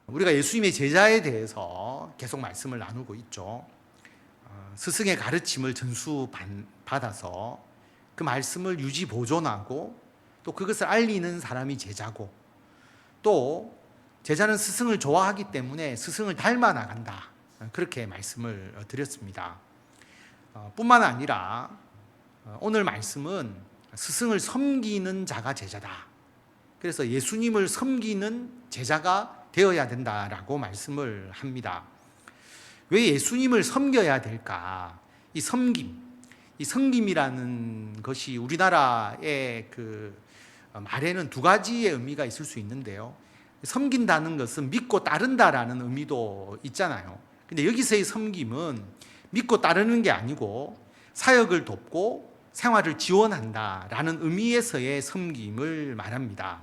우리가 예수님의 제자에 대해서 계속 말씀을 나누고 있죠. 스승의 가르침을 전수받아서 그 말씀을 유지 보존하고 또 그것을 알리는 사람이 제자고, 또 제자는 스승을 좋아하기 때문에 스승을 닮아 나간다, 그렇게 말씀을 드렸습니다. 뿐만 아니라 오늘 말씀은 스승을 섬기는 자가 제자다, 그래서 예수님을 섬기는 제자가 되어야 된다라고 말씀을 합니다. 왜 예수님을 섬겨야 될까? 이 섬김이라는 것이 우리나라의 그 말에는 두 가지의 의미가 있을 수 있는데요. 섬긴다는 것은 믿고 따른다라는 의미도 있잖아요. 근데 여기서의 섬김은 믿고 따르는 게 아니고 사역을 돕고 생활을 지원한다라는 의미에서의 섬김을 말합니다.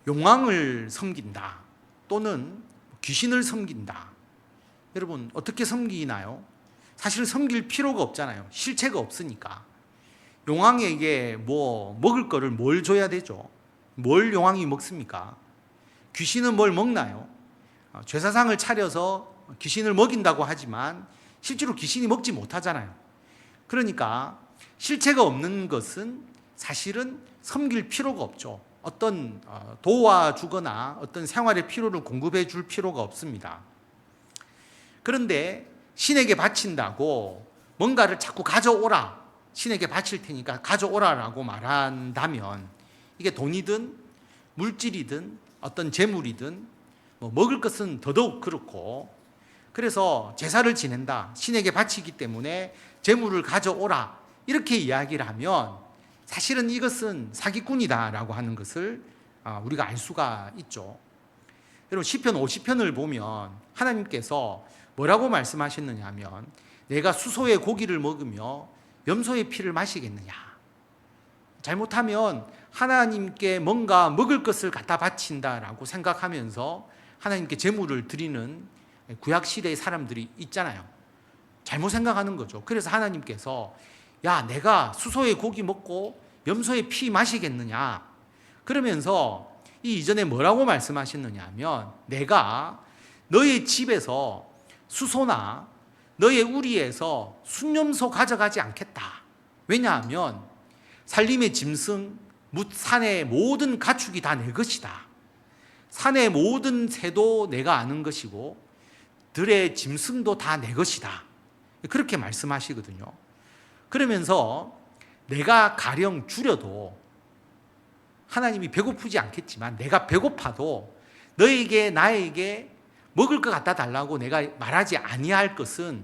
용왕을 섬긴다 또는 귀신을 섬긴다. 여러분, 어떻게 섬기나요? 사실 섬길 필요가 없잖아요. 실체가 없으니까. 용왕에게 먹을 거를 뭘 줘야 되죠? 뭘 용왕이 먹습니까? 귀신은 뭘 먹나요? 제사상을 차려서 귀신을 먹인다고 하지만 실제로 귀신이 먹지 못하잖아요. 그러니까 실체가 없는 것은 사실은 섬길 필요가 없죠. 어떤 도와주거나 어떤 생활의 필요를 공급해 줄 필요가 없습니다. 그런데 신에게 바친다고 뭔가를 자꾸 가져오라, 신에게 바칠 테니까 가져오라라고 말한다면 이게 돈이든 물질이든 어떤 재물이든 먹을 것은 더더욱 그렇고, 그래서 제사를 지낸다, 신에게 바치기 때문에 재물을 가져오라, 이렇게 이야기를 하면 사실은 이것은 사기꾼이다라고 하는 것을 우리가 알 수가 있죠. 여러분, 시편 50편을 보면 하나님께서 뭐라고 말씀하셨느냐 하면, 내가 수소의 고기를 먹으며 염소의 피를 마시겠느냐. 잘못하면 하나님께 뭔가 먹을 것을 갖다 바친다라고 생각하면서 하나님께 제물을 드리는 구약시대의 사람들이 있잖아요. 잘못 생각하는 거죠. 그래서 하나님께서 야, 내가 수소의 고기 먹고 염소의 피 마시겠느냐, 그러면서 이 이전에 뭐라고 말씀하셨느냐 하면, 내가 너의 집에서 수소나 너의 우리에서 순염소 가져가지 않겠다. 왜냐하면 산림의 짐승, 산의 모든 가축이 다 내 것이다. 산의 모든 새도 내가 아는 것이고 들의 짐승도 다 내 것이다. 그렇게 말씀하시거든요. 그러면서 내가 가령 줄여도, 하나님이 배고프지 않겠지만 내가 배고파도 너에게 나에게 먹을 것 갖다 달라고 내가 말하지 아니할 것은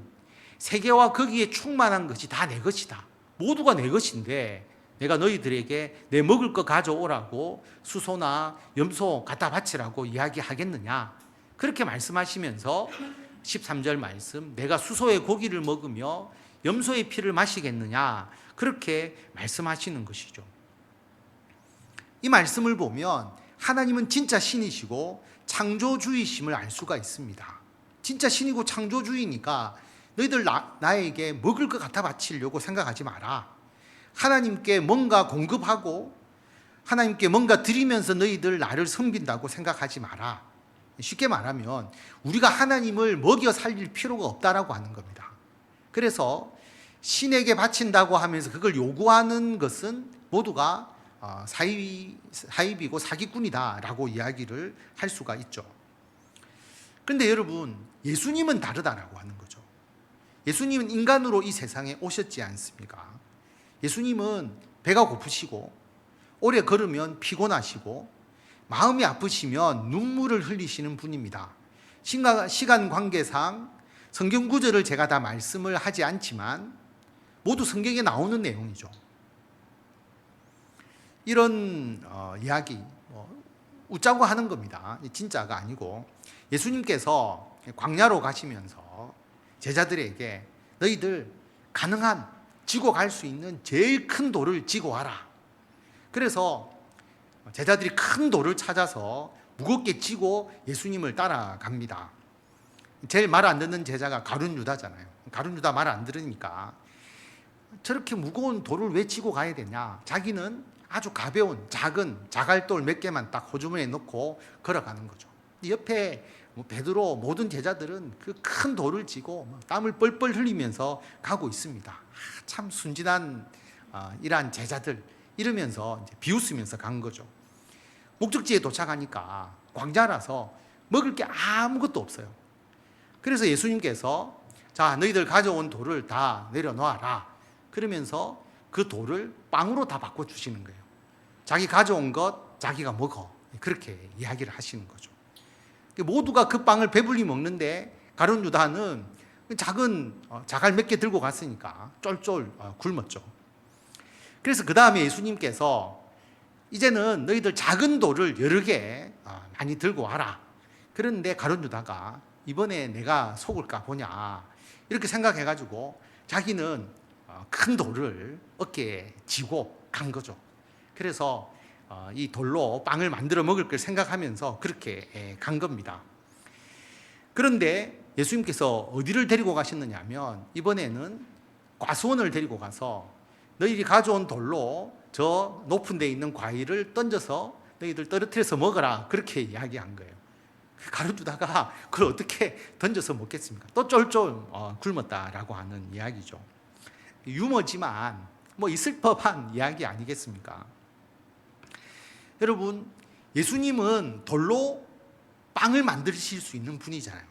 세계와 거기에 충만한 것이 다 내 것이다. 모두가 내 것인데 내가 너희들에게 내 먹을 것 가져오라고 수소나 염소 갖다 바치라고 이야기하겠느냐. 그렇게 말씀하시면서 13절 말씀, 내가 수소의 고기를 먹으며 염소의 피를 마시겠느냐, 그렇게 말씀하시는 것이죠. 이 말씀을 보면 하나님은 진짜 신이시고 창조주이심을 알 수가 있습니다. 진짜 신이고 창조주이니까 너희들 나에게 먹을 것 갖다 바치려고 생각하지 마라. 하나님께 뭔가 공급하고 하나님께 뭔가 드리면서 너희들 나를 섬긴다고 생각하지 마라. 쉽게 말하면 우리가 하나님을 먹여 살릴 필요가 없다라고 하는 겁니다. 그래서 신에게 바친다고 하면서 그걸 요구하는 것은 모두가 사입이고 사기꾼이다라고 이야기를 할 수가 있죠. 그런데 여러분, 예수님은 다르다라고 하는 거죠. 예수님은 인간으로 이 세상에 오셨지 않습니까? 예수님은 배가 고프시고 오래 걸으면 피곤하시고 마음이 아프시면 눈물을 흘리시는 분입니다. 시간 관계상 성경 구절을 제가 다 말씀을 하지 않지만 모두 성경에 나오는 내용이죠. 이런 이야기 웃자고 하는 겁니다. 진짜가 아니고, 예수님께서 광야로 가시면서 제자들에게 너희들 가능한 지고 갈 수 있는 제일 큰 돌을 지고 와라. 그래서 제자들이 큰 돌을 찾아서 무겁게 지고 예수님을 따라갑니다. 제일 말 안 듣는 제자가 가룟 유다잖아요. 가룟 유다 말 안 들으니까 저렇게 무거운 돌을 왜 지고 가야 되냐. 자기는 아주 가벼운 작은 자갈돌 몇 개만 딱 호주머니에 넣고 걸어가는 거죠. 옆에 베드로 모든 제자들은 그 큰 돌을 쥐고 땀을 뻘뻘 흘리면서 가고 있습니다. 참 순진한 이러한 제자들 이러면서 이제 비웃으면서 간 거죠. 목적지에 도착하니까 광야라서 먹을 게 아무것도 없어요. 그래서 예수님께서 자, 너희들 가져온 돌을 다 내려놓아라. 그러면서 그 돌을 빵으로 다 바꿔주시는 거예요. 자기 가져온 것 자기가 먹어. 그렇게 이야기를 하시는 거죠. 모두가 그 빵을 배불리 먹는데 가룟 유다는 작은 자갈 몇 개 들고 갔으니까 쫄쫄 굶었죠. 그래서 그 다음에 예수님께서 이제는 너희들 작은 돌을 여러 개 많이 들고 와라. 그런데 가룟 유다가 이번에 내가 속을까 보냐 이렇게 생각해가지고 자기는 큰 돌을 어깨에 지고 간 거죠. 그래서 이 돌로 빵을 만들어 먹을 걸 생각하면서 그렇게 간 겁니다. 그런데 예수님께서 어디를 데리고 가셨느냐 하면 이번에는 과수원을 데리고 가서 너희들이 가져온 돌로 저 높은 데 있는 과일을 던져서 너희들 떨어뜨려서 먹어라 그렇게 이야기한 거예요. 가룟유다가 그걸 어떻게 던져서 먹겠습니까? 또 쫄쫄 굶었다라고 하는 이야기죠. 유머지만 뭐 있을 법한 이야기 아니겠습니까? 여러분, 예수님은 돌로 빵을 만드실 수 있는 분이잖아요.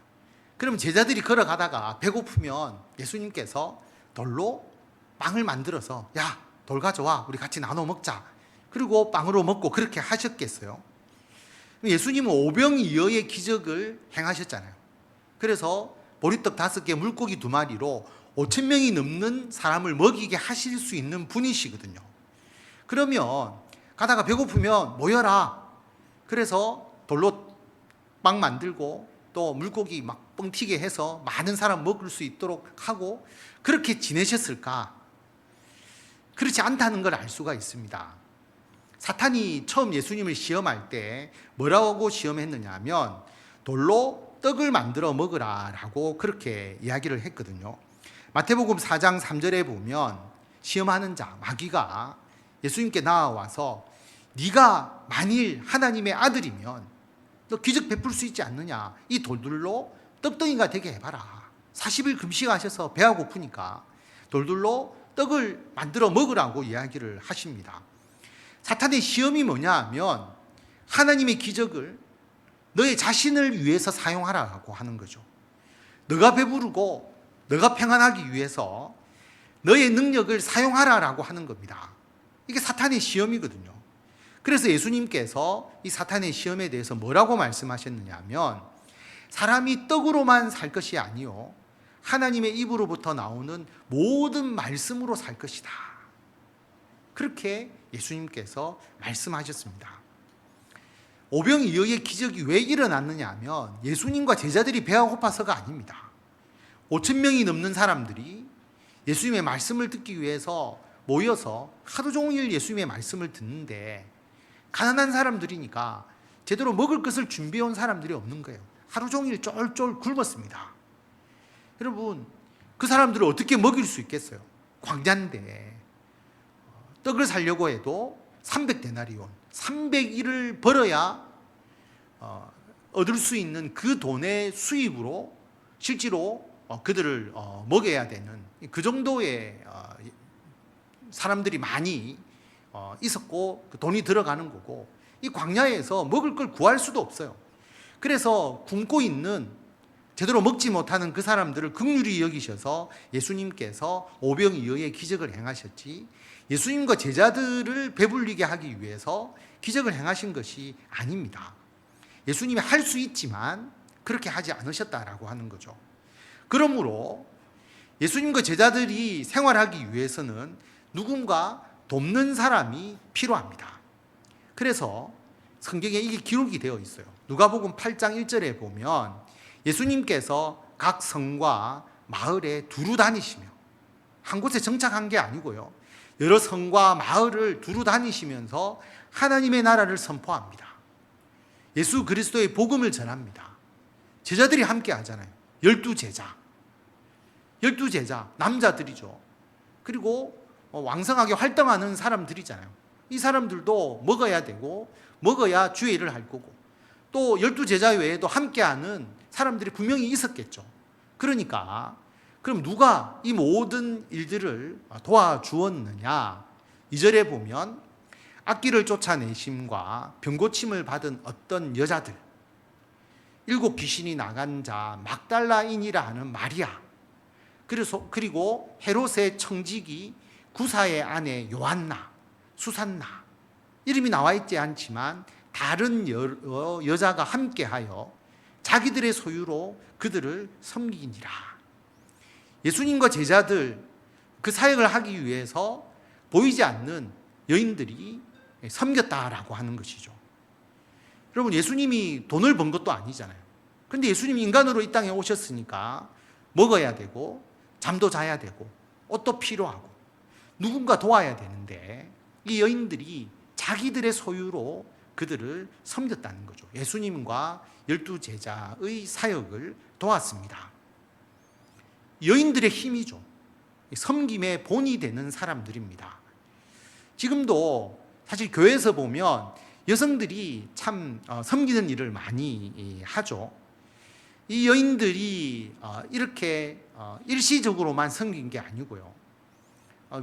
그럼 제자들이 걸어가다가 배고프면 예수님께서 돌로 빵을 만들어서 야, 돌 가져와 우리 같이 나눠 먹자. 그리고 빵으로 먹고 그렇게 하셨겠어요? 예수님은 오병이어의 기적을 행하셨잖아요. 그래서 보리떡 5개, 물고기 2마리로 5,000명이 넘는 사람을 먹이게 하실 수 있는 분이시거든요. 그러면 가다가 배고프면 모여라. 그래서 돌로 빵 만들고 또 물고기 막 뻥튀게 해서 많은 사람 먹을 수 있도록 하고 그렇게 지내셨을까? 그렇지 않다는 걸 알 수가 있습니다. 사탄이 처음 예수님을 시험할 때 뭐라고 시험했느냐 하면 돌로 떡을 만들어 먹으라 라고 그렇게 이야기를 했거든요. 마태복음 4장 3절에 보면 시험하는 자 마귀가 예수님께 나와서 네가 만일 하나님의 아들이면 너 기적 베풀 수 있지 않느냐, 이 돌들로 떡덩이가 되게 해봐라. 40일 금식하셔서 배가 고프니까 돌들로 떡을 만들어 먹으라고 이야기를 하십니다. 사탄의 시험이 뭐냐 하면 하나님의 기적을 너의 자신을 위해서 사용하라고 하는 거죠. 너가 배부르고 너가 평안하기 위해서 너의 능력을 사용하라라고 하는 겁니다. 이게 사탄의 시험이거든요. 그래서 예수님께서 이 사탄의 시험에 대해서 뭐라고 말씀하셨느냐 하면 사람이 떡으로만 살 것이 아니요 하나님의 입으로부터 나오는 모든 말씀으로 살 것이다. 그렇게 예수님께서 말씀하셨습니다. 오병이어의 기적이 왜 일어났느냐 하면 예수님과 제자들이 배가 고파서가 아닙니다. 5,000명이 넘는 사람들이 예수님의 말씀을 듣기 위해서 모여서 하루 종일 예수님의 말씀을 듣는데 가난한 사람들이니까 제대로 먹을 것을 준비해 온 사람들이 없는 거예요. 하루 종일 쫄쫄 굶었습니다. 여러분, 그 사람들을 어떻게 먹일 수 있겠어요? 광야인데 떡을 사려고 해도 300데나리온, 300일을 벌어야 얻을 수 있는 그 돈의 수입으로 실제로 그들을 먹여야 되는 그 정도의 사람들이 많이 있었고 돈이 들어가는 거고, 이 광야에서 먹을 걸 구할 수도 없어요. 그래서 굶고 있는 제대로 먹지 못하는 그 사람들을 긍휼히 여기셔서 예수님께서 오병이어의 기적을 행하셨지, 예수님과 제자들을 배불리게 하기 위해서 기적을 행하신 것이 아닙니다. 예수님이 할 수 있지만 그렇게 하지 않으셨다라고 하는 거죠. 그러므로 예수님과 제자들이 생활하기 위해서는 누군가 돕는 사람이 필요합니다. 그래서 성경에 이게 기록이 되어 있어요. 누가복음 8장 1절에 보면 예수님께서 각 성과 마을에 두루 다니시며, 한 곳에 정착한 게 아니고요, 여러 성과 마을을 두루 다니시면서 하나님의 나라를 선포합니다. 예수 그리스도의 복음을 전합니다. 제자들이 함께 하잖아요. 12제자, 남자들이죠. 그리고 왕성하게 활동하는 사람들이잖아요. 이 사람들도 먹어야 되고 먹어야 주의 일을 할 거고 또 12제자 외에도 함께하는 사람들이 분명히 있었겠죠. 그러니까 그럼 누가 이 모든 일들을 도와주었느냐? 2절에 보면 악기를 쫓아내심과 병고침을 받은 어떤 여자들, 7 귀신이 나간 자 막달라인이라 하는 마리아, 그리고 헤롯의 청지기 구사의 아내 요한나, 수산나, 이름이 나와 있지 않지만 다른 여자가 함께하여 자기들의 소유로 그들을 섬기니라. 예수님과 제자들 그 사역을 하기 위해서 보이지 않는 여인들이 섬겼다라고 하는 것이죠. 여러분, 예수님이 돈을 번 것도 아니잖아요. 그런데 예수님이 인간으로 이 땅에 오셨으니까 먹어야 되고 잠도 자야 되고 옷도 필요하고 누군가 도와야 되는데 이 여인들이 자기들의 소유로 그들을 섬겼다는 거죠. 예수님과 12제자의 사역을 도왔습니다. 여인들의 힘이죠. 섬김의 본이 되는 사람들입니다. 지금도 사실 교회에서 보면 여성들이 참 섬기는 일을 많이 하죠. 이 여인들이 이렇게 일시적으로만 섬긴 게 아니고요.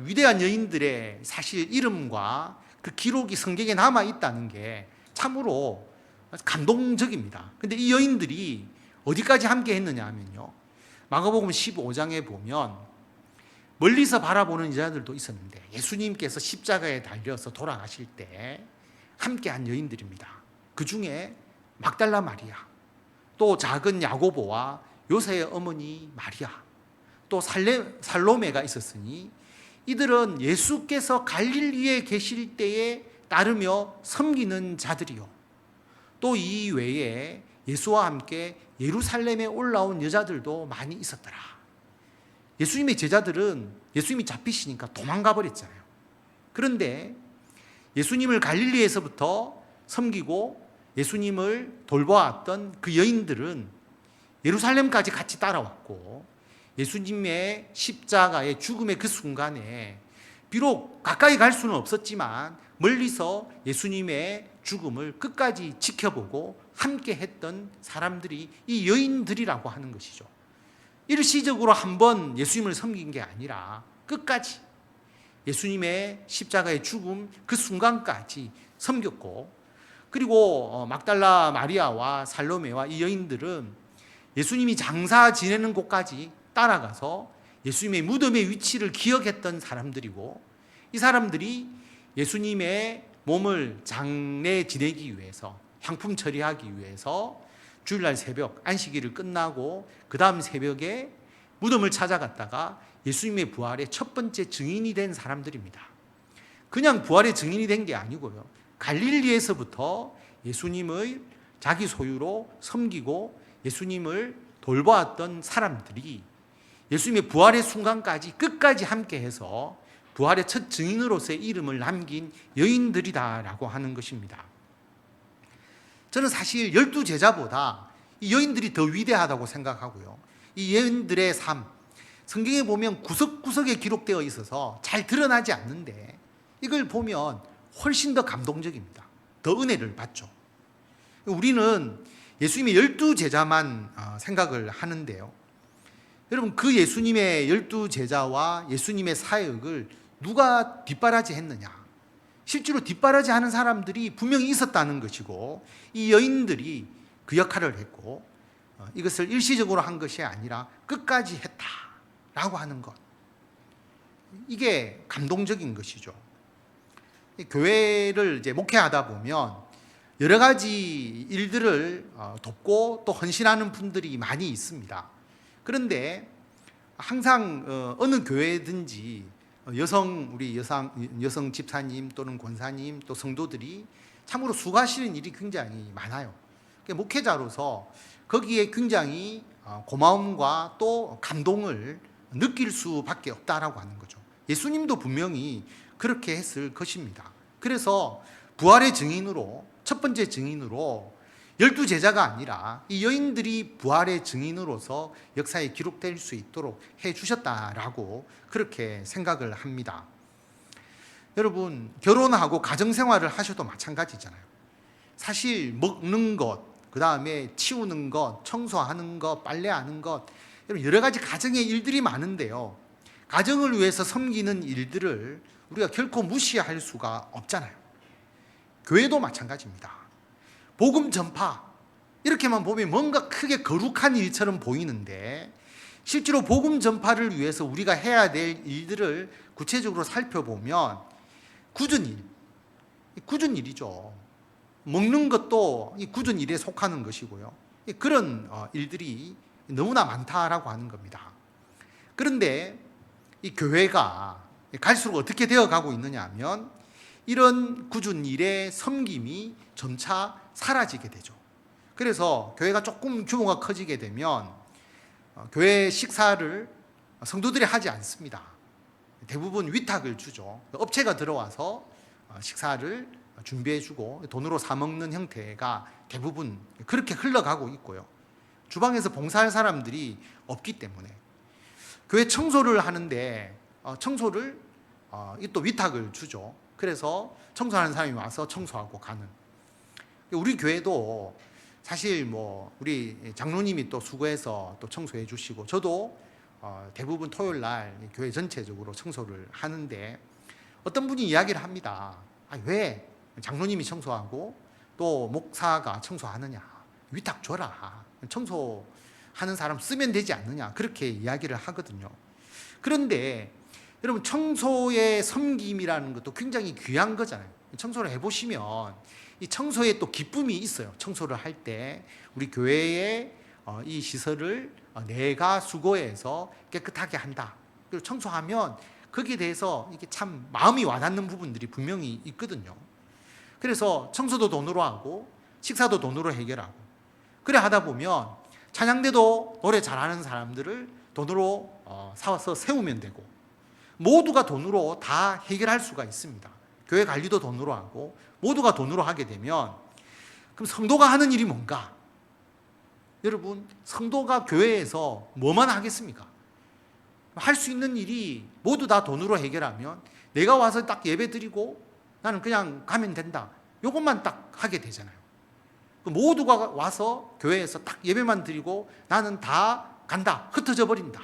위대한 여인들의 사실 이름과 그 기록이 성경에 남아 있다는 게 참으로 감동적입니다. 근데 이 여인들이 어디까지 함께 했느냐 하면요. 마가복음 15장에 보면 멀리서 바라보는 여자들도 있었는데 예수님께서 십자가에 달려서 돌아가실 때 함께한 여인들입니다. 그 중에 막달라 마리아, 또 작은 야고보와 요새의 어머니 마리아, 또 살로메가 있었으니 이들은 예수께서 갈릴리에 계실 때에 따르며 섬기는 자들이요. 또 이 외에 예수와 함께 예루살렘에 올라온 여자들도 많이 있었더라. 예수님의 제자들은 예수님이 잡히시니까 도망가 버렸잖아요. 그런데 예수님을 갈릴리에서부터 섬기고 예수님을 돌보았던 그 여인들은 예루살렘까지 같이 따라왔고 예수님의 십자가의 죽음의 그 순간에 비록 가까이 갈 수는 없었지만 멀리서 예수님의 죽음을 끝까지 지켜보고 함께 했던 사람들이 이 여인들이라고 하는 것이죠. 일시적으로 한번 예수님을 섬긴 게 아니라 끝까지 예수님의 십자가의 죽음 그 순간까지 섬겼고, 그리고 막달라 마리아와 살로메와 이 여인들은 예수님이 장사 지내는 곳까지 따라가서 예수님의 무덤의 위치를 기억했던 사람들이고, 이 사람들이 예수님의 몸을 장례 지내기 위해서, 향품 처리하기 위해서 주일날 새벽 안식일을 끝나고 그 다음 새벽에 무덤을 찾아갔다가 예수님의 부활의 첫 번째 증인이 된 사람들입니다. 그냥 부활의 증인이 된 게 아니고요, 갈릴리에서부터 예수님을 자기 소유로 섬기고 예수님을 돌보았던 사람들이 예수님의 부활의 순간까지 끝까지 함께해서 부활의 첫 증인으로서의 이름을 남긴 여인들이다라고 하는 것입니다. 저는 사실 12제자보다 이 여인들이 더 위대하다고 생각하고요, 이 여인들의 삶, 성경에 보면 구석구석에 기록되어 있어서 잘 드러나지 않는데 이걸 보면 훨씬 더 감동적입니다. 더 은혜를 받죠. 우리는 예수님의 12제자만 생각을 하는데요, 여러분, 그 예수님의 12제자와 예수님의 사역을 누가 뒷바라지 했느냐? 실제로 뒷바라지 하는 사람들이 분명히 있었다는 것이고, 이 여인들이 그 역할을 했고 이것을 일시적으로 한 것이 아니라 끝까지 했다라고 하는 것, 이게 감동적인 것이죠. 교회를 이제 목회하다 보면 여러 가지 일들을 돕고 또 헌신하는 분들이 많이 있습니다. 그런데 항상 어느 교회든지 우리 여성 집사님 또는 권사님 또 성도들이 참으로 수고하시는 일이 굉장히 많아요. 목회자로서 거기에 굉장히 고마움과 또 감동을 느낄 수밖에 없다라고 하는 거죠. 예수님도 분명히 그렇게 했을 것입니다. 그래서 부활의 증인으로, 첫 번째 증인으로 12제자가 아니라 이 여인들이 부활의 증인으로서 역사에 기록될 수 있도록 해 주셨다라고 그렇게 생각을 합니다. 여러분 결혼하고 가정생활을 하셔도 마찬가지잖아요. 사실 먹는 것, 그 다음에 치우는 것, 청소하는 것, 빨래하는 것, 여러 가지 가정의 일들이 많은데요. 가정을 위해서 섬기는 일들을 우리가 결코 무시할 수가 없잖아요. 교회도 마찬가지입니다. 복음 전파, 이렇게만 보면 뭔가 크게 거룩한 일처럼 보이는데 실제로 복음 전파를 위해서 우리가 해야 될 일들을 구체적으로 살펴보면 굳은 일이죠. 먹는 것도 이 굳은 일에 속하는 것이고요. 그런 일들이 너무나 많다라고 하는 겁니다. 그런데 이 교회가 갈수록 어떻게 되어가고 있느냐 하면 이런 굳은 일의 섬김이 점차 사라지게 되죠. 그래서 교회가 조금 규모가 커지게 되면 교회 식사를 성도들이 하지 않습니다. 대부분 위탁을 주죠. 업체가 들어와서 식사를 준비해주고 돈으로 사 먹는 형태가 대부분 그렇게 흘러가고 있고요. 주방에서 봉사할 사람들이 없기 때문에 교회 청소를 하는데 청소를 또 위탁을 주죠. 그래서 청소하는 사람이 와서 청소하고 가는. 우리 교회도 사실 우리 장로님이 또 수고해서 또 청소해 주시고 저도 대부분 토요일 날 교회 전체적으로 청소를 하는데 어떤 분이 이야기를 합니다. 왜 장로님이 청소하고 또 목사가 청소하느냐, 위탁 줘라, 청소하는 사람 쓰면 되지 않느냐, 그렇게 이야기를 하거든요. 그런데 여러분 청소의 섬김이라는 것도 굉장히 귀한 거잖아요. 청소를 해보시면 이 청소에 또 기쁨이 있어요. 청소를 할 때 우리 교회의 이 시설을 내가 수고해서 깨끗하게 한다. 그리고 청소하면 거기에 대해서 이게 참 마음이 와닿는 부분들이 분명히 있거든요. 그래서 청소도 돈으로 하고 식사도 돈으로 해결하고 그래 하다 보면 찬양대도 노래 잘하는 사람들을 돈으로 사와서 세우면 되고 모두가 돈으로 다 해결할 수가 있습니다. 교회 관리도 돈으로 하고 모두가 돈으로 하게 되면 그럼 성도가 하는 일이 뭔가? 여러분 성도가 교회에서 뭐만 하겠습니까? 할 수 있는 일이 모두 다 돈으로 해결하면 내가 와서 딱 예배 드리고 나는 그냥 가면 된다. 이것만 딱 하게 되잖아요. 모두가 와서 교회에서 딱 예배만 드리고 나는 다 간다. 흩어져 버린다.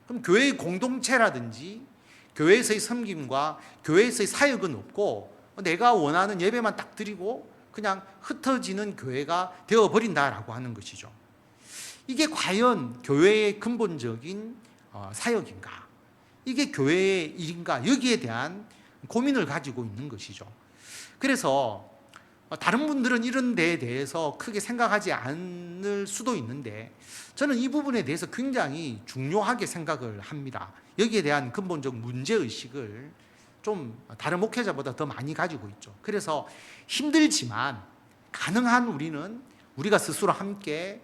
그럼 교회의 공동체라든지 교회에서의 섬김과 교회에서의 사역은 없고 내가 원하는 예배만 딱 드리고 그냥 흩어지는 교회가 되어버린다라고 하는 것이죠. 이게 과연 교회의 근본적인 사역인가? 이게 교회의 일인가? 여기에 대한 고민을 가지고 있는 것이죠. 그래서 다른 분들은 이런 데에 대해서 크게 생각하지 않을 수도 있는데 저는 이 부분에 대해서 굉장히 중요하게 생각을 합니다. 여기에 대한 근본적 문제의식을 좀 다른 목회자보다 더 많이 가지고 있죠. 그래서 힘들지만 가능한 우리가 스스로 함께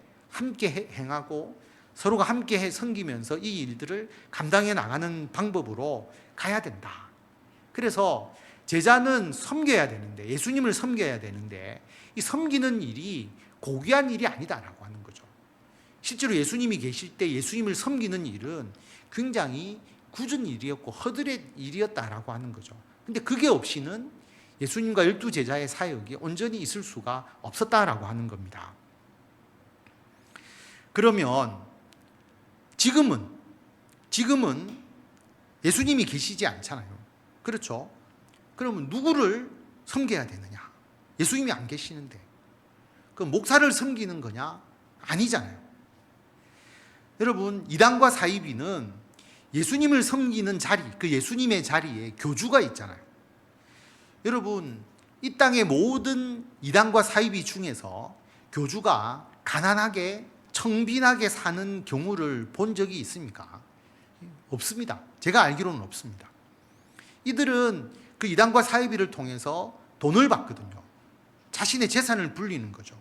행하고 서로가 함께 섬기면서 이 일들을 감당해 나가는 방법으로 가야 된다. 그래서 제자는 섬겨야 되는데 예수님을 섬겨야 되는데 이 섬기는 일이 고귀한 일이 아니다라고 하는 거죠. 실제로 예수님이 계실 때 예수님을 섬기는 일은 굉장히 굳은 일이었고 허들의 일이었다라고 하는 거죠. 근데 그게 없이는 예수님과 12제자의 사역이 온전히 있을 수가 없었다라고 하는 겁니다. 그러면 지금은 예수님이 계시지 않잖아요. 그렇죠? 그러면 누구를 섬겨야 되느냐? 예수님이 안 계시는데 그럼 목사를 섬기는 거냐? 아니잖아요. 여러분 이단과 사이비는 예수님을 섬기는 자리, 그 예수님의 자리에 교주가 있잖아요. 여러분 이 땅의 모든 이단과 사이비 중에서 교주가 가난하게 청빈하게 사는 경우를 본 적이 있습니까? 없습니다. 제가 알기로는 없습니다. 이들은 그 이단과 사이비를 통해서 돈을 받거든요. 자신의 재산을 불리는 거죠.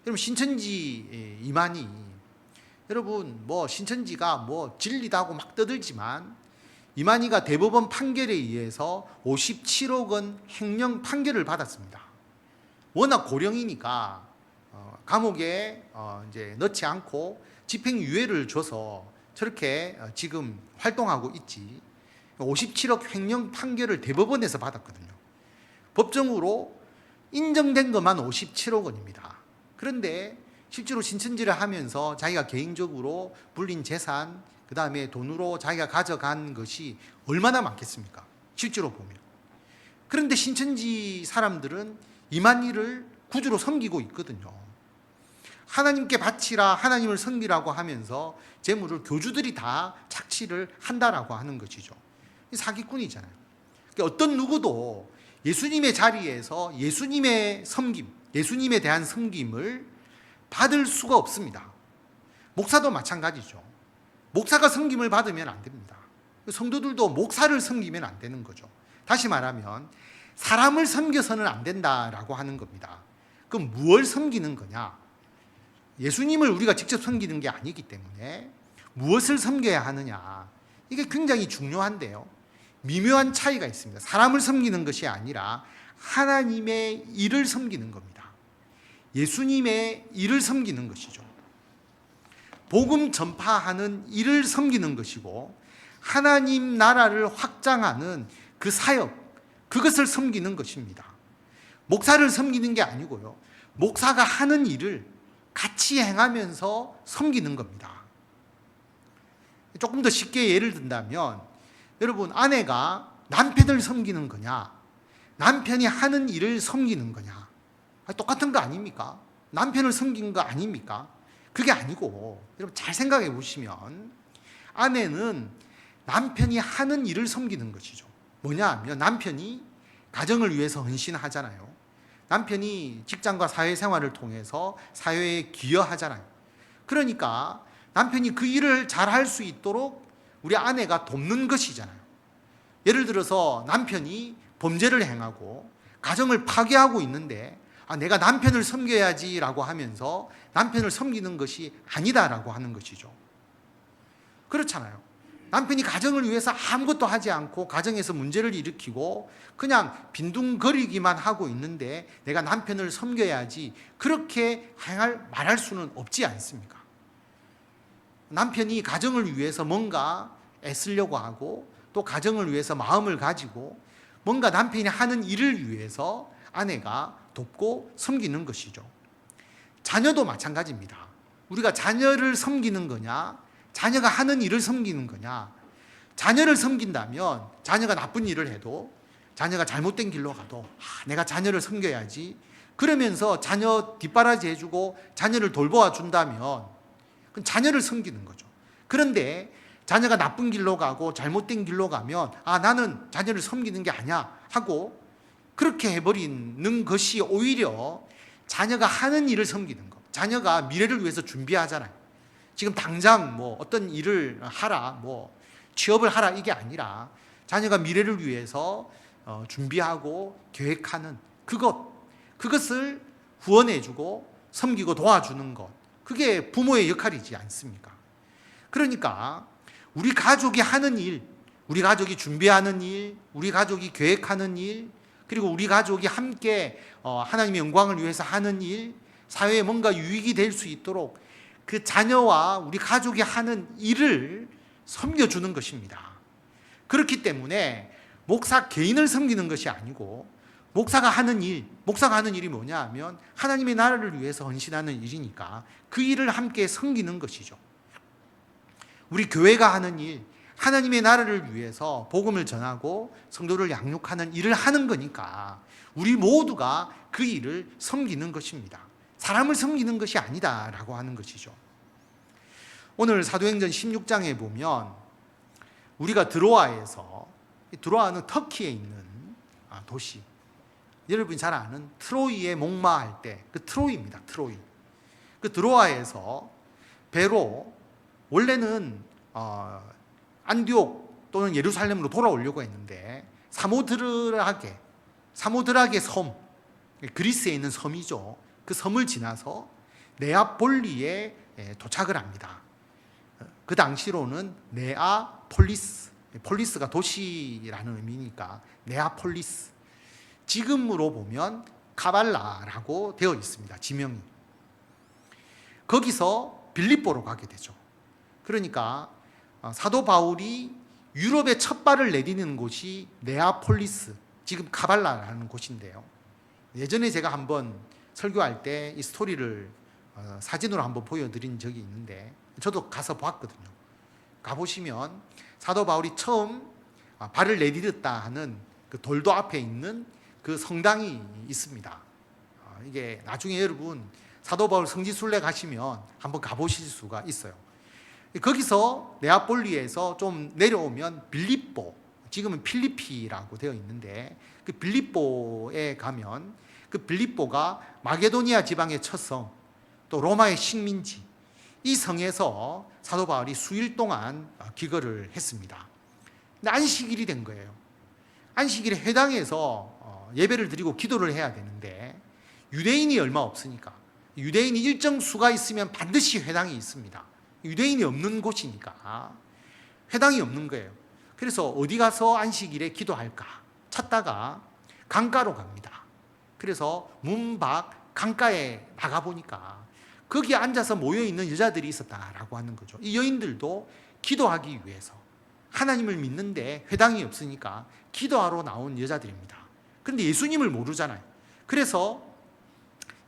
여러분 신천지 이만희, 여러분 신천지가 진리다고 막 떠들지만 이만희가 대법원 판결에 의해서 57억 원 횡령 판결을 받았습니다. 워낙 고령이니까 감옥에 이제 넣지 않고 집행유예를 줘서 저렇게 지금 활동하고 있지. 57억 횡령 판결을 대법원에서 받았거든요. 법정으로 인정된 것만 57억 원입니다. 그런데 실제로 신천지를 하면서 자기가 개인적으로 불린 재산, 그 다음에 돈으로 자기가 가져간 것이 얼마나 많겠습니까? 실제로 보면. 그런데 신천지 사람들은 이만희를 구주로 섬기고 있거든요. 하나님께 바치라, 하나님을 섬기라고 하면서 재물을 교주들이 다 착취를 한다라고 하는 것이죠. 사기꾼이잖아요. 그러니까 어떤 누구도 예수님의 자리에서 예수님의 섬김, 예수님에 대한 섬김을 받을 수가 없습니다. 목사도 마찬가지죠. 목사가 섬김을 받으면 안 됩니다. 성도들도 목사를 섬기면 안 되는 거죠. 다시 말하면 사람을 섬겨서는 안 된다라고 하는 겁니다. 그럼 무엇을 섬기는 거냐? 예수님을 우리가 직접 섬기는 게 아니기 때문에 무엇을 섬겨야 하느냐? 이게 굉장히 중요한데요. 미묘한 차이가 있습니다. 사람을 섬기는 것이 아니라 하나님의 일을 섬기는 겁니다. 예수님의 일을 섬기는 것이죠. 복음 전파하는 일을 섬기는 것이고 하나님 나라를 확장하는 그 사역, 그것을 섬기는 것입니다. 목사를 섬기는 게 아니고요. 목사가 하는 일을 같이 행하면서 섬기는 겁니다. 조금 더 쉽게 예를 든다면 여러분, 아내가 남편을 섬기는 거냐, 남편이 하는 일을 섬기는 거냐, 똑같은 거 아닙니까? 남편을 섬기는 거 아닙니까? 그게 아니고, 여러분 잘 생각해 보시면 아내는 남편이 하는 일을 섬기는 것이죠. 뭐냐 하면 남편이 가정을 위해서 헌신하잖아요. 남편이 직장과 사회생활을 통해서 사회에 기여하잖아요. 그러니까 남편이 그 일을 잘할 수 있도록 우리 아내가 돕는 것이잖아요. 예를 들어서 남편이 범죄를 행하고 가정을 파괴하고 있는데 내가 남편을 섬겨야지라고 하면서 남편을 섬기는 것이 아니다라고 하는 것이죠. 그렇잖아요. 남편이 가정을 위해서 아무것도 하지 않고 가정에서 문제를 일으키고 그냥 빈둥거리기만 하고 있는데 내가 남편을 섬겨야지, 그렇게 말할 수는 없지 않습니까? 남편이 가정을 위해서 뭔가 애쓰려고 하고 또 가정을 위해서 마음을 가지고 뭔가 남편이 하는 일을 위해서 아내가 돕고 섬기는 것이죠. 자녀도 마찬가지입니다. 우리가 자녀를 섬기는 거냐, 자녀가 하는 일을 섬기는 거냐. 자녀를 섬긴다면 자녀가 나쁜 일을 해도, 자녀가 잘못된 길로 가도 내가 자녀를 섬겨야지, 그러면서 자녀 뒷바라지 해주고 자녀를 돌보아 준다면 그건 자녀를 섬기는 거죠. 그런데 자녀가 나쁜 길로 가고 잘못된 길로 가면 나는 자녀를 섬기는 게 아니야 하고 그렇게 해버리는 것이 오히려 자녀가 하는 일을 섬기는 것. 자녀가 미래를 위해서 준비하잖아요. 지금 당장 어떤 일을 하라, 취업을 하라, 이게 아니라 자녀가 미래를 위해서 준비하고 계획하는 그것을 후원해주고 섬기고 도와주는 것, 그게 부모의 역할이지 않습니까? 그러니까 우리 가족이 하는 일, 우리 가족이 준비하는 일, 우리 가족이 계획하는 일, 그리고 우리 가족이 함께 하나님의 영광을 위해서 하는 일, 사회에 뭔가 유익이 될 수 있도록 그 자녀와 우리 가족이 하는 일을 섬겨주는 것입니다. 그렇기 때문에 목사 개인을 섬기는 것이 아니고 목사가 하는 일이 뭐냐 하면 하나님의 나라를 위해서 헌신하는 일이니까 그 일을 함께 섬기는 것이죠. 우리 교회가 하는 일, 하나님의 나라를 위해서 복음을 전하고 성도를 양육하는 일을 하는 거니까 우리 모두가 그 일을 섬기는 것입니다. 사람을 섬기는 것이 아니다라고 하는 것이죠. 오늘 사도행전 16장에 보면 우리가 드로아는 터키에 있는 도시, 여러분이 잘 아는 트로이에 목마할 때 그 트로이입니다. 트로이. 그 드로아에서 배로 원래는 안디옥 또는 예루살렘으로 돌아오려고 했는데 사모드라게 섬, 그리스에 있는 섬이죠. 그 섬을 지나서 네아폴리에 도착을 합니다. 그 당시로는 폴리스가 도시라는 의미니까 네아폴리스, 지금으로 보면 카발라라고 되어 있습니다. 지명이. 거기서 빌립보로 가게 되죠. 그러니까 사도 바울이 유럽에 첫 발을 내디는 곳이 네아폴리스, 지금 카발라라는 곳인데요. 예전에 제가 한번 설교할 때 이 스토리를 사진으로 한번 보여드린 적이 있는데, 저도 가서 봤거든요. 가보시면 사도 바울이 처음 발을 내디뎠다 하는 그 돌도 앞에 있는 그 성당이 있습니다. 이게 나중에 여러분 사도 바울 성지순례 가시면 한번 가보실 수가 있어요. 거기서 네아폴리에서 좀 내려오면 빌립보, 지금은 필리피라고 되어 있는데, 그 빌립보에 가면 그 빌립보가 마게도니아 지방의 첫 성, 또 로마의 식민지, 이 성에서 사도 바울이 수일 동안 기거를 했습니다. 근데 안식일이 된 거예요. 안식일에 회당에서 예배를 드리고 기도를 해야 되는데, 유대인이 얼마 없으니까, 유대인이 일정 수가 있으면 반드시 회당이 있습니다. 유대인이 없는 곳이니까 회당이 없는 거예요. 그래서 어디 가서 안식일에 기도할까 찾다가 강가로 갑니다. 그래서 문 밖 강가에 나가보니까 거기에 앉아서 모여있는 여자들이 있었다라고 하는 거죠. 이 여인들도 기도하기 위해서, 하나님을 믿는데 회당이 없으니까 기도하러 나온 여자들입니다. 그런데 예수님을 모르잖아요. 그래서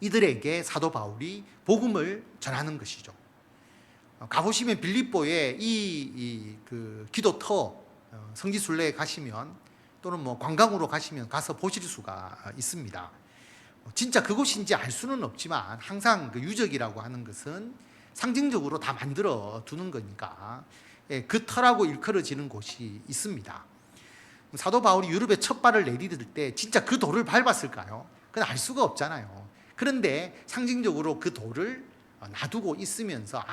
이들에게 사도 바울이 복음을 전하는 것이죠. 가보시면 빌립보에 그 기도터, 성지순례에 가시면, 또는 뭐 관광으로 가시면 가서 보실 수가 있습니다. 진짜 그곳인지 알 수는 없지만 항상 그 유적이라고 하는 것은 상징적으로 다 만들어 두는 거니까 그 터라고 일컬어지는 곳이 있습니다. 사도 바울이 유럽에 첫 발을 내디딜 때 진짜 그 돌을 밟았을까요? 그건 알 수가 없잖아요. 그런데 상징적으로 그 돌을 놔두고 있으면서,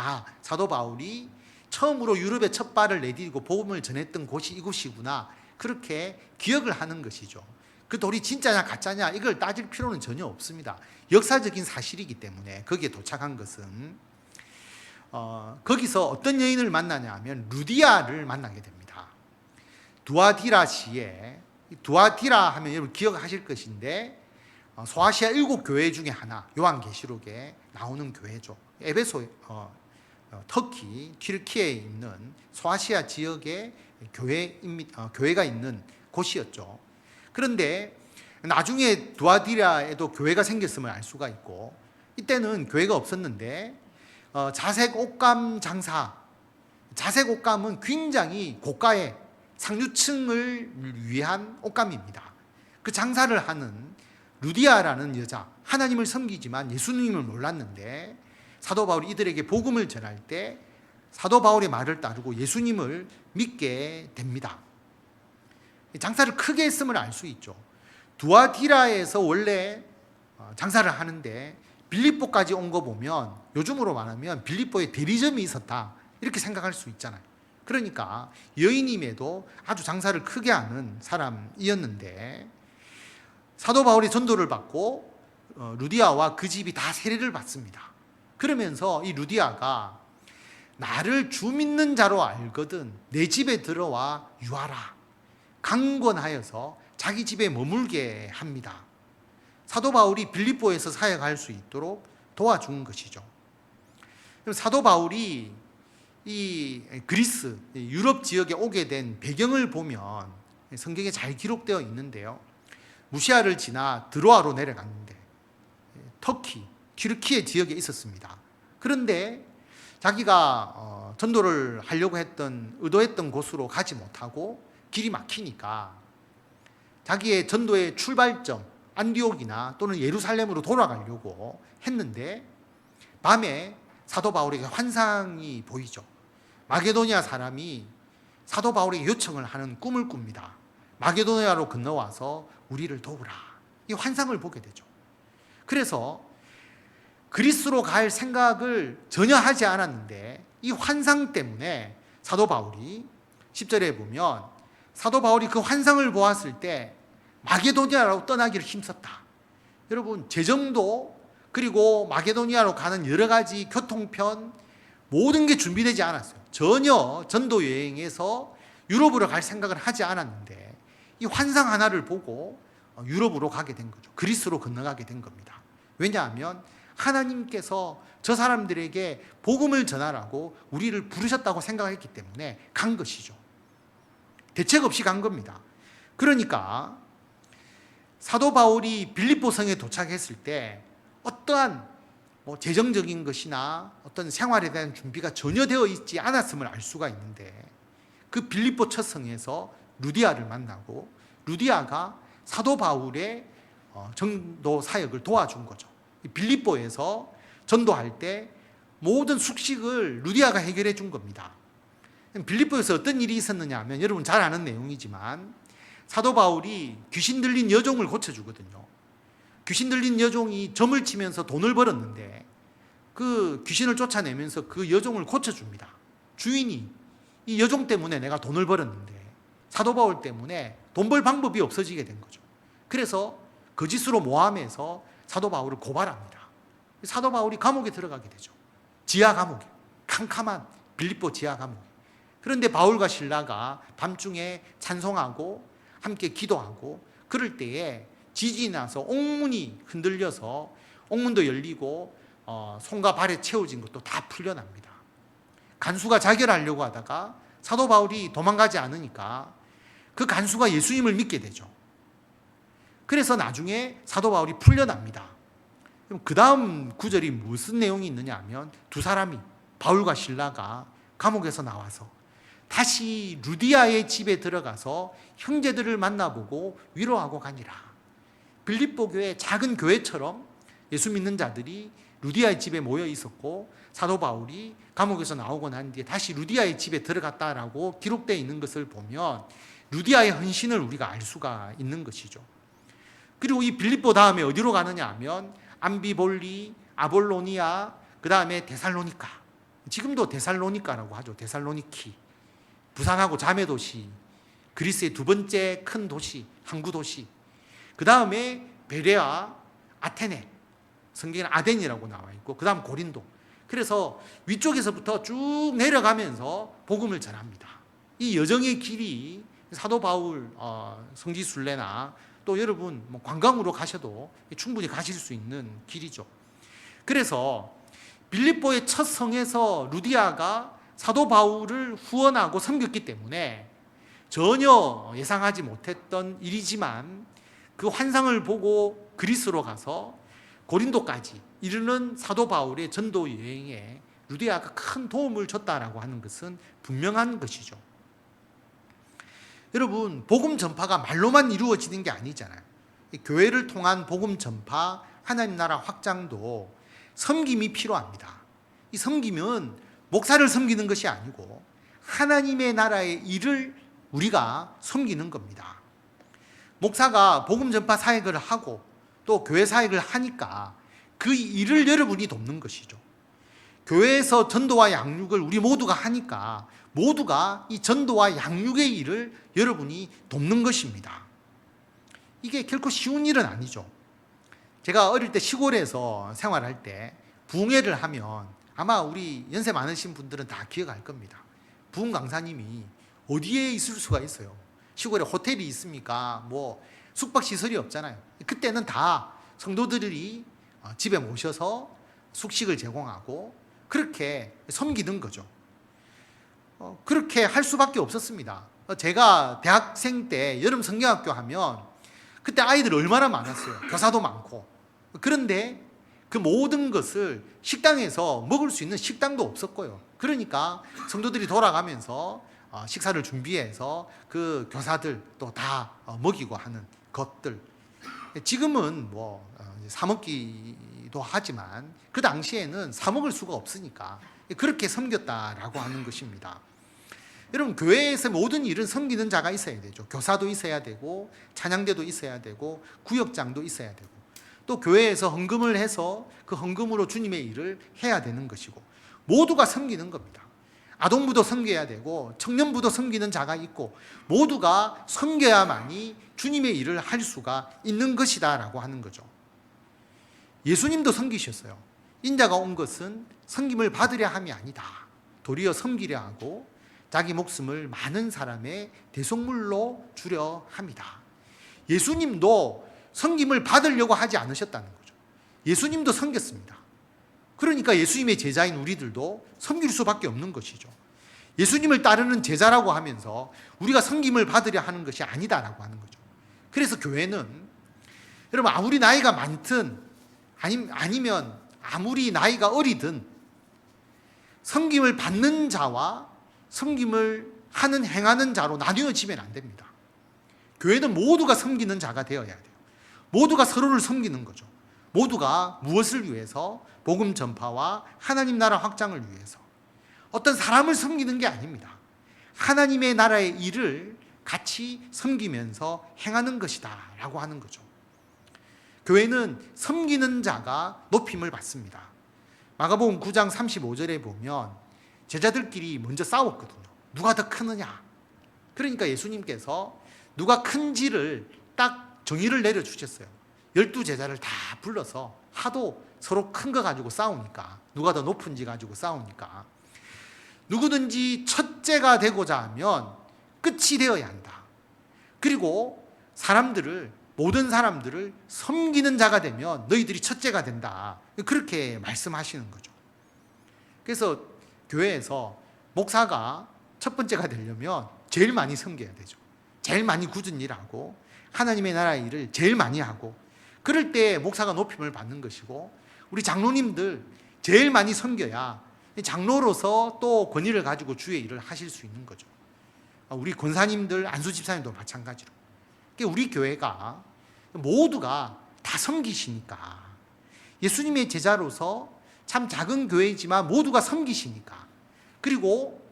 사도 바울이 처음으로 유럽에 첫 발을 내디디고 복음을 전했던 곳이 이곳이구나, 그렇게 기억을 하는 것이죠. 그 돌이 진짜냐 가짜냐 이걸 따질 필요는 전혀 없습니다. 역사적인 사실이기 때문에 거기에 도착한 것은, 거기서 어떤 여인을 만나냐 하면 루디아를 만나게 됩니다. 두아디라시에, 두아디라 하면 여러분 기억하실 것인데, 소아시아 7교회 중에 하나, 요한계시록에 나오는 교회죠. 에베소, 터키, 튀르키예에 있는 소아시아 지역의 교회가 있는 곳이었죠. 그런데 나중에 두아디라에도 교회가 생겼음을 알 수가 있고, 이때는 교회가 없었는데 자색 옷감 장사, 자색 옷감은 굉장히 고가의 상류층을 위한 옷감입니다. 그 장사를 하는 루디아라는 여자, 하나님을 섬기지만 예수님을 몰랐는데 사도 바울이 이들에게 복음을 전할 때 사도 바울의 말을 따르고 예수님을 믿게 됩니다. 장사를 크게 했음을 알 수 있죠. 두아디라에서 원래 장사를 하는데 빌립보까지 온 거 보면, 요즘으로 말하면 빌립보에 대리점이 있었다, 이렇게 생각할 수 있잖아요. 그러니까 여인임에도 아주 장사를 크게 하는 사람이었는데, 사도 바울이 전도를 받고 루디아와 그 집이 다 세례를 받습니다. 그러면서 이 루디아가 나를 주 믿는 자로 알거든 내 집에 들어와 유하라, 강권하여서 자기 집에 머물게 합니다. 사도 바울이 빌립보에서 사역할 수 있도록 도와준 것이죠. 사도 바울이 이 그리스, 유럽 지역에 오게 된 배경을 보면 성경에 잘 기록되어 있는데요. 무시아를 지나 드로아로 내려갔는데 터키, 튀르키예 지역에 있었습니다. 그런데 자기가 전도를 하려고 의도했던 곳으로 가지 못하고 길이 막히니까 자기의 전도의 출발점 안디옥이나 또는 예루살렘으로 돌아가려고 했는데, 밤에 사도 바울에게 환상이 보이죠. 마게도니아 사람이 사도 바울에게 요청을 하는 꿈을 꿉니다. 마게도니아로 건너와서 우리를 도우라. 이 환상을 보게 되죠. 그래서 그리스로 갈 생각을 전혀 하지 않았는데, 이 환상 때문에 사도 바울이 10절에 보면 사도 바울이 그 환상을 보았을 때 마게도니아로 떠나기를 힘썼다. 여러분, 제정도 그리고 마게도니아로 가는 여러 가지 교통편 모든 게 준비되지 않았어요. 전혀 전도 여행에서 유럽으로 갈 생각을 하지 않았는데 이 환상 하나를 보고 유럽으로 가게 된 거죠. 그리스로 건너가게 된 겁니다. 왜냐하면 하나님께서 저 사람들에게 복음을 전하라고 우리를 부르셨다고 생각했기 때문에 간 것이죠. 대책 없이 간 겁니다. 그러니까 사도 바울이 빌립보 성에 도착했을 때 어떠한 재정적인 것이나 어떤 생활에 대한 준비가 전혀 되어 있지 않았음을 알 수가 있는데, 그 빌립보 첫 성에서 루디아를 만나고 루디아가 사도 바울의 전도 사역을 도와준 거죠. 빌립보에서 전도할 때 모든 숙식을 루디아가 해결해 준 겁니다. 빌립보에서 어떤 일이 있었느냐 하면, 여러분 잘 아는 내용이지만 사도 바울이 귀신 들린 여종을 고쳐주거든요. 귀신 들린 여종이 점을 치면서 돈을 벌었는데 그 귀신을 쫓아내면서 그 여종을 고쳐줍니다. 주인이 이 여종 때문에 내가 돈을 벌었는데 사도 바울 때문에 돈 벌 방법이 없어지게 된 거죠. 그래서 거짓으로 모함해서 사도 바울을 고발합니다. 사도 바울이 감옥에 들어가게 되죠. 지하 감옥에, 캄캄한 빌립보 지하 감옥에. 그런데 바울과 실라가 밤중에 찬송하고 함께 기도하고 그럴 때에 지진이 나서 옥문이 흔들려서 옥문도 열리고 손과 발에 채워진 것도 다 풀려납니다. 간수가 자결하려고 하다가 사도 바울이 도망가지 않으니까 그 간수가 예수님을 믿게 되죠. 그래서 나중에 사도 바울이 풀려납니다. 그럼 그 다음 구절이 무슨 내용이 있느냐 하면, 두 사람이, 바울과 실라가 감옥에서 나와서 다시 루디아의 집에 들어가서 형제들을 만나보고 위로하고 가니라. 빌립보 교회, 작은 교회처럼 예수 믿는 자들이 루디아의 집에 모여 있었고, 사도 바울이 감옥에서 나오고 난 뒤에 다시 루디아의 집에 들어갔다라고 기록되어 있는 것을 보면 루디아의 헌신을 우리가 알 수가 있는 것이죠. 그리고 이 빌립보 다음에 어디로 가느냐 하면 암비볼리, 아볼로니아, 그 다음에 데살로니가. 지금도 데살로니가라고 하죠. 데살로니키. 부산하고 자매도시, 그리스의 두 번째 큰 도시, 항구 도시. 그 다음에 베레아, 아테네, 성경에는 아덴이라고 나와 있고, 그 다음 고린도. 그래서 위쪽에서부터 쭉 내려가면서 복음을 전합니다. 이 여정의 길이 사도 바울 성지순례나 또 여러분 관광으로 가셔도 충분히 가실 수 있는 길이죠. 그래서 빌립보의 첫 성에서 루디아가 사도 바울을 후원하고 섬겼기 때문에 전혀 예상하지 못했던 일이지만, 그 환상을 보고 그리스로 가서 고린도까지 이르는 사도 바울의 전도 여행에 루디아가 큰 도움을 줬다라고 하는 것은 분명한 것이죠. 여러분, 복음 전파가 말로만 이루어지는 게 아니잖아요. 교회를 통한 복음 전파, 하나님 나라 확장도 섬김이 필요합니다. 이 섬김은 목사를 섬기는 것이 아니고 하나님의 나라의 일을 우리가 섬기는 겁니다. 목사가 복음 전파 사역을 하고 또 교회 사역을 하니까 그 일을 여러분이 돕는 것이죠. 교회에서 전도와 양육을 우리 모두가 하니까 모두가 이 전도와 양육의 일을 여러분이 돕는 것입니다. 이게 결코 쉬운 일은 아니죠. 제가 어릴 때 시골에서 생활할 때 부흥회를 하면, 아마 우리 연세 많으신 분들은 다 기억할 겁니다. 부흥 강사님이 어디에 있을 수가 있어요? 시골에 호텔이 있습니까? 숙박시설이 없잖아요. 그때는 다 성도들이 집에 모셔서 숙식을 제공하고 그렇게 섬기는 거죠. 그렇게 할 수밖에 없었습니다. 제가 대학생 때 여름 성경학교 하면 그때 아이들 얼마나 많았어요. 교사도 많고. 그런데 그 모든 것을 식당에서 먹을 수 있는 식당도 없었고요. 그러니까 성도들이 돌아가면서 식사를 준비해서 그 교사들 또 다 먹이고 하는 것들. 지금은 사 먹기도 하지만 그 당시에는 사 먹을 수가 없으니까 그렇게 섬겼다라고 하는 것입니다. 여러분, 교회에서 모든 일은 섬기는 자가 있어야 되죠. 교사도 있어야 되고 찬양대도 있어야 되고 구역장도 있어야 되고, 또 교회에서 헌금을 해서 그 헌금으로 주님의 일을 해야 되는 것이고, 모두가 섬기는 겁니다. 아동부도 섬겨야 되고 청년부도 섬기는 자가 있고, 모두가 섬겨야만이 주님의 일을 할 수가 있는 것이다 라고 하는 거죠. 예수님도 섬기셨어요. 인자가 온 것은 섬김을 받으려 함이 아니다, 도리어 섬기려 하고 자기 목숨을 많은 사람의 대속물로 주려 합니다. 예수님도 섬김을 받으려고 하지 않으셨다는 거죠. 예수님도 섬겼습니다. 그러니까 예수님의 제자인 우리들도 섬길 수밖에 없는 것이죠. 예수님을 따르는 제자라고 하면서 우리가 섬김을 받으려 하는 것이 아니다라고 하는 거죠. 그래서 교회는 여러분 아무리 나이가 많든 아니면 아무리 나이가 어리든 섬김을 받는 자와 섬김을 행하는 자로 나뉘어지면 안 됩니다. 교회는 모두가 섬기는 자가 되어야 돼요. 모두가 서로를 섬기는 거죠. 모두가 무엇을 위해서? 복음 전파와 하나님 나라 확장을 위해서. 어떤 사람을 섬기는 게 아닙니다. 하나님의 나라의 일을 같이 섬기면서 행하는 것이다 라고 하는 거죠. 교회는 섬기는 자가 높임을 받습니다. 마가복음 9장 35절에 보면 제자들끼리 먼저 싸웠거든요. 누가 더 크느냐. 그러니까 예수님께서 누가 큰지를 딱 정의를 내려주셨어요. 12제자를 다 불러서 하도 서로 큰 거 가지고 싸우니까, 누가 더 높은지 가지고 싸우니까 누구든지 첫째가 되고자 하면 끝이 되어야 한다. 그리고 모든 사람들을 섬기는 자가 되면 너희들이 첫째가 된다. 그렇게 말씀하시는 거죠. 그래서 교회에서 목사가 첫 번째가 되려면 제일 많이 섬겨야 되죠. 제일 많이 굳은 일하고 하나님의 나라의 일을 제일 많이 하고, 그럴 때 목사가 높임을 받는 것이고, 우리 장로님들 제일 많이 섬겨야 장로로서 또 권위를 가지고 주의 일을 하실 수 있는 거죠. 우리 권사님들, 안수집사님도 마찬가지로. 우리 교회가 모두가 다 섬기시니까, 예수님의 제자로서 참 작은 교회이지만 모두가 섬기시니까, 그리고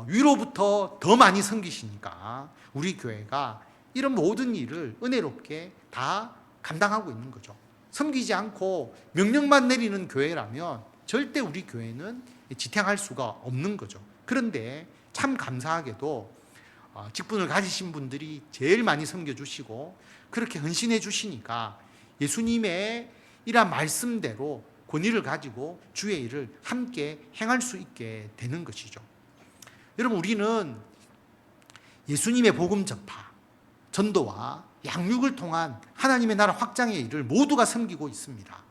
위로부터 더 많이 섬기시니까 우리 교회가 이런 모든 일을 은혜롭게 다 감당하고 있는 거죠. 섬기지 않고 명령만 내리는 교회라면 절대 우리 교회는 지탱할 수가 없는 거죠. 그런데 참 감사하게도 직분을 가지신 분들이 제일 많이 섬겨주시고 그렇게 헌신해 주시니까 예수님의 이러한 말씀대로 권위를 가지고 주의 일을 함께 행할 수 있게 되는 것이죠. 여러분, 우리는 예수님의 복음 전파, 전도와 양육을 통한 하나님의 나라 확장의 일을 모두가 섬기고 있습니다.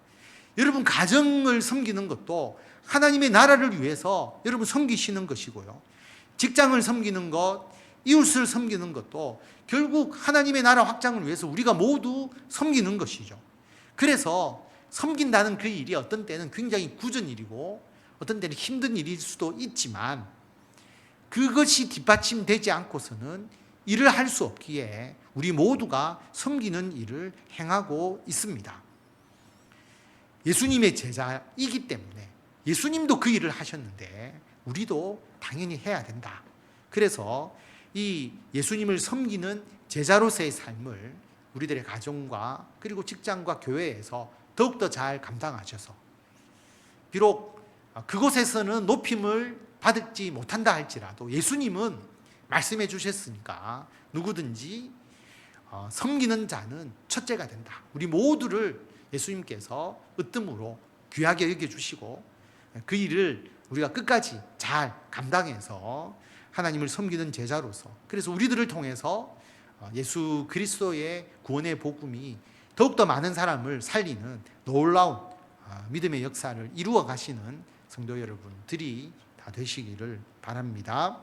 여러분, 가정을 섬기는 것도 하나님의 나라를 위해서 여러분 섬기시는 것이고요. 직장을 섬기는 것, 이웃을 섬기는 것도 결국 하나님의 나라 확장을 위해서 우리가 모두 섬기는 것이죠. 그래서 섬긴다는 그 일이 어떤 때는 굉장히 굳은 일이고 어떤 때는 힘든 일일 수도 있지만, 그것이 뒷받침되지 않고서는 일을 할 수 없기에 우리 모두가 섬기는 일을 행하고 있습니다. 예수님의 제자이기 때문에 예수님도 그 일을 하셨는데 우리도 당연히 해야 된다. 그래서 이 예수님을 섬기는 제자로서의 삶을 우리들의 가정과 그리고 직장과 교회에서 더욱더 잘 감당하셔서, 비록 그곳에서는 높임을 받지 못한다 할지라도 예수님은 말씀해 주셨으니까 누구든지 섬기는 자는 첫째가 된다. 우리 모두를 예수님께서 으뜸으로 귀하게 여겨주시고 그 일을 우리가 끝까지 잘 감당해서 하나님을 섬기는 제자로서, 그래서 우리들을 통해서 예수 그리스도의 구원의 복음이 더욱더 많은 사람을 살리는 놀라운 믿음의 역사를 이루어 가시는 성도 여러분들이 다 되시기를 바랍니다.